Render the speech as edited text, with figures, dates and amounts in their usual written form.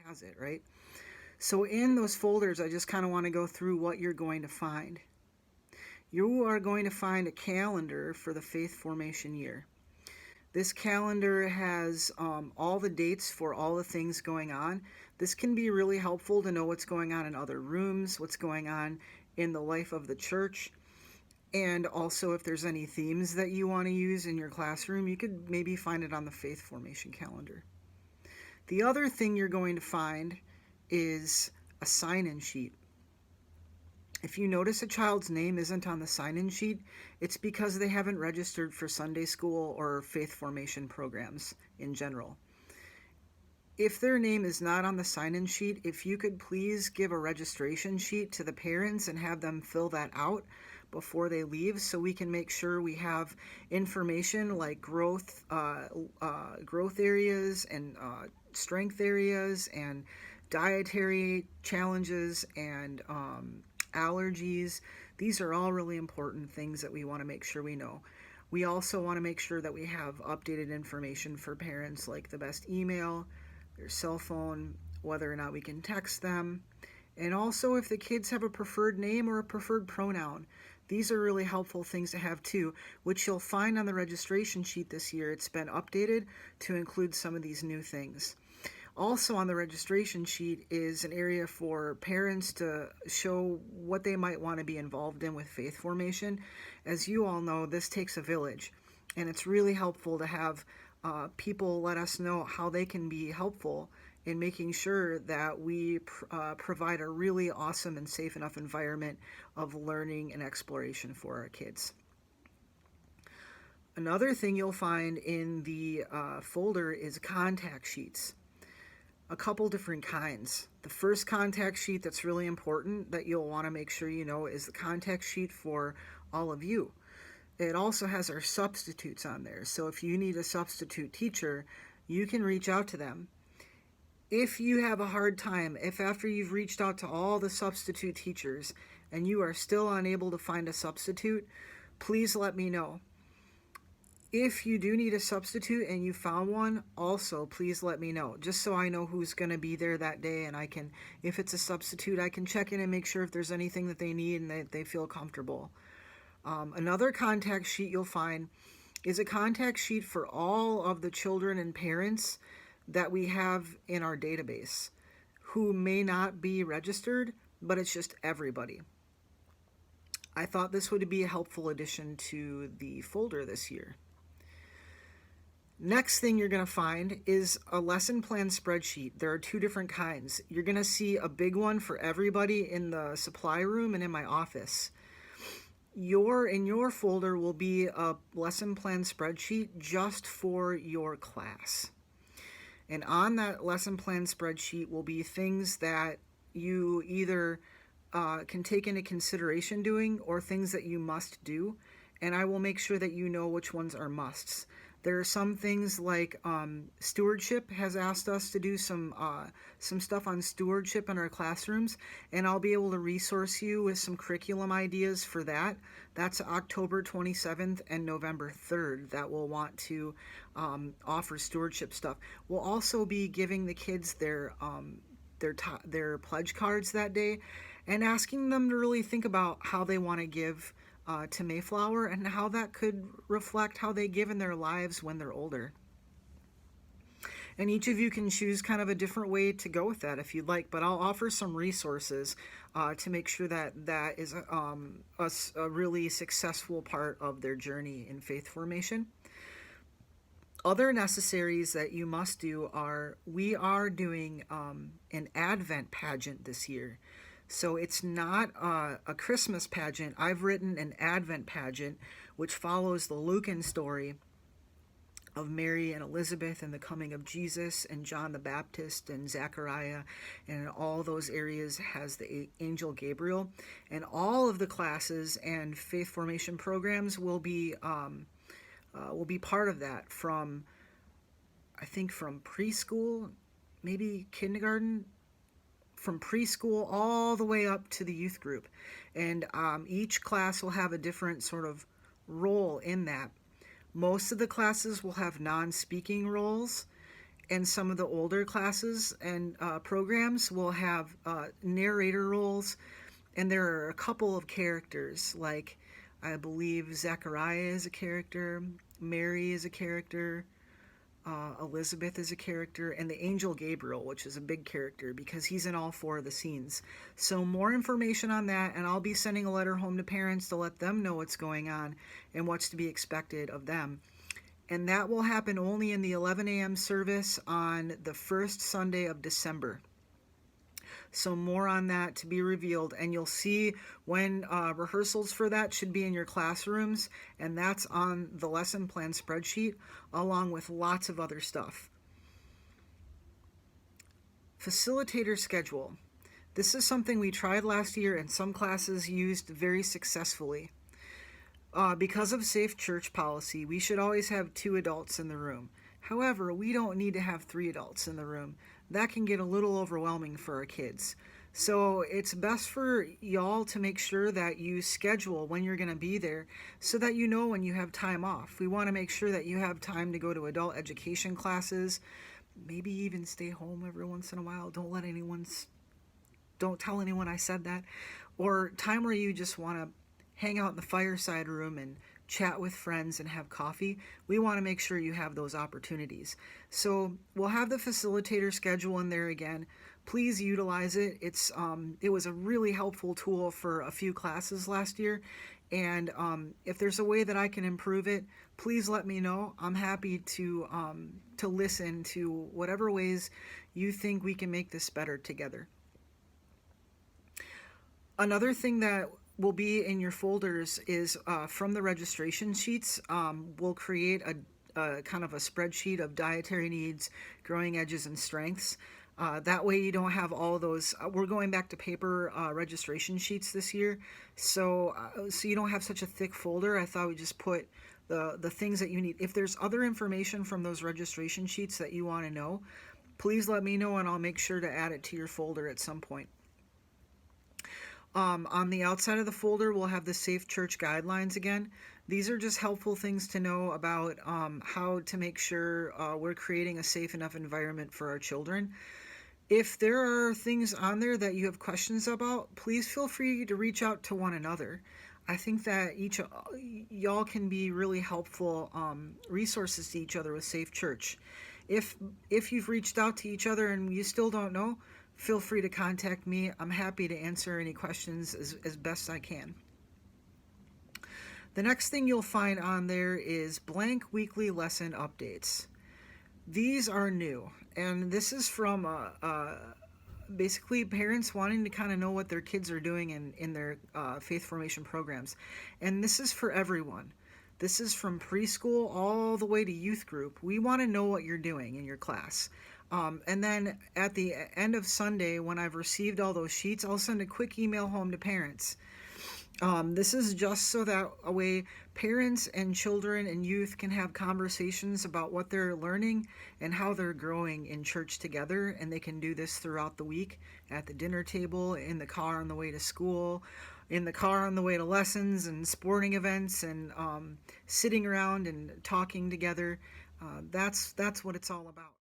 has it, right? So in those folders, I just kind of want to go through what you're going to find. You are going to find a calendar for the faith formation year. This calendar has all the dates for all the things going on. This can be really helpful to know what's going on in other rooms, what's going on in the life of the church, and also if there's any themes that you want to use in your classroom, you could maybe find it on the faith formation calendar. The other thing you're going to find is a sign-in sheet. If you notice a child's name isn't on the sign-in sheet, it's because they haven't registered for Sunday school or faith formation programs in general. If their name is not on the sign-in sheet, if you could please give a registration sheet to the parents and have them fill that out before they leave, so we can make sure we have information like growth areas and strength areas and dietary challenges and allergies. These are all really important things that we want to make sure we know. We also want to make sure that we have updated information for parents, like the best email, their cell phone, whether or not we can text them, and also if the kids have a preferred name or a preferred pronoun. These are really helpful things to have too, which you'll find on the registration sheet this year. It's been updated to include some of these new things. Also on the registration sheet is an area for parents to show what they might want to be involved in with faith formation. As you all know, this takes a village, and it's really helpful to have people let us know how they can be helpful in making sure that we provide a really awesome and safe enough environment of learning and exploration for our kids. Another thing you'll find in the folder is contact sheets. A couple different kinds. The first contact sheet that's really important that you'll want to make sure you know is the contact sheet for all of you. It also has our substitutes on there, so if you need a substitute teacher, you can reach out to them. If you have a hard time, if after you've reached out to all the substitute teachers and you are still unable to find a substitute, please let me know. If you do need a substitute and you found one, also please let me know, just so I know who's going to be there that day, and I can, if it's a substitute, I can check in and make sure if there's anything that they need and that they feel comfortable. Another contact sheet you'll find is a contact sheet for all of the children and parents that we have in our database who may not be registered, but it's just everybody. I thought this would be a helpful addition to the folder this year. Next thing you're going to find is a lesson plan spreadsheet. There are two different kinds. You're going to see a big one for everybody in the supply room and in my office. In your folder will be a lesson plan spreadsheet just for your class. And on that lesson plan spreadsheet will be things that you either can take into consideration doing or things that you must do. And I will make sure that you know which ones are musts. There are some things like stewardship has asked us to do some stuff on stewardship in our classrooms, and I'll be able to resource you with some curriculum ideas for that. That's October 27th and November 3rd that we'll want to offer stewardship stuff. We'll also be giving the kids their pledge cards that day and asking them to really think about how they want to give to Mayflower and how that could reflect how they give in their lives when they're older. And each of you can choose kind of a different way to go with that if you'd like, but I'll offer some resources to make sure that that is a really successful part of their journey in faith formation. Other necessaries that you must do are, we are doing an Advent pageant this year. So it's not a Christmas pageant. I've written an Advent pageant which follows the Lucan story of Mary and Elizabeth and the coming of Jesus and John the Baptist and Zechariah, and in all those areas has the angel Gabriel. And all of the classes and faith formation programs will be part of that, from I think from preschool, maybe kindergarten, from preschool all the way up to the youth group. And each class will have a different sort of role in that. Most of the classes will have non-speaking roles, and some of the older classes and programs will have narrator roles, and there are a couple of characters, like I believe Zechariah is a character, Mary is a character, Elizabeth is a character, and the angel Gabriel, which is a big character because he's in all four of the scenes. So more information on that, and I'll be sending a letter home to parents to let them know what's going on and what's to be expected of them. And that will happen only in the 11 a.m. service on the first Sunday of December. So more on that to be revealed, and you'll see when rehearsals for that should be in your classrooms, and that's on the lesson plan spreadsheet along with lots of other stuff. Facilitator schedule. This is something we tried last year and some classes used very successfully. Because of safe church policy, we should always have 2 adults in the room. However, we don't need to have 3 adults in the room. That can get a little overwhelming for our kids. So it's best for y'all to make sure that you schedule when you're going to be there so that you know when you have time off. We want to make sure that you have time to go to adult education classes, maybe even stay home every once in a while. Don't tell anyone I said that. Or time where you just want to hang out in the fireside room and chat with friends and have coffee. We want to make sure you have those opportunities. So we'll have the facilitator schedule in there again. Please utilize it. It was a really helpful tool for a few classes last year. And if there's a way that I can improve it, please let me know. I'm happy to listen to whatever ways you think we can make this better together. Another thing that will be in your folders is from the registration sheets. We'll create a kind of a spreadsheet of dietary needs, growing edges, and strengths. That way you don't have all those. We're going back to paper registration sheets this year, so you don't have such a thick folder. I thought we'd just put the things that you need. If there's other information from those registration sheets that you want to know, please let me know and I'll make sure to add it to your folder at some point. On the outside of the folder, we'll have the Safe Church Guidelines again. These are just helpful things to know about how to make sure we're creating a safe enough environment for our children. If there are things on there that you have questions about, please feel free to reach out to one another. I think that y'all can be really helpful resources to each other with Safe Church. If you've reached out to each other and you still don't know, feel free to contact me. I'm happy to answer any questions as best I can. The next thing you'll find on there is blank weekly lesson updates. These are new, and this is from basically parents wanting to kind of know what their kids are doing in their faith formation programs. And this is for everyone. This is from preschool all the way to youth group. We want to know what you're doing in your class. And then at the end of Sunday, when I've received all those sheets, I'll send a quick email home to parents. This is just so that a way parents and children and youth can have conversations about what they're learning and how they're growing in church together. And they can do this throughout the week at the dinner table, in the car on the way to school, in the car on the way to lessons and sporting events, and sitting around and talking together. That's what it's all about.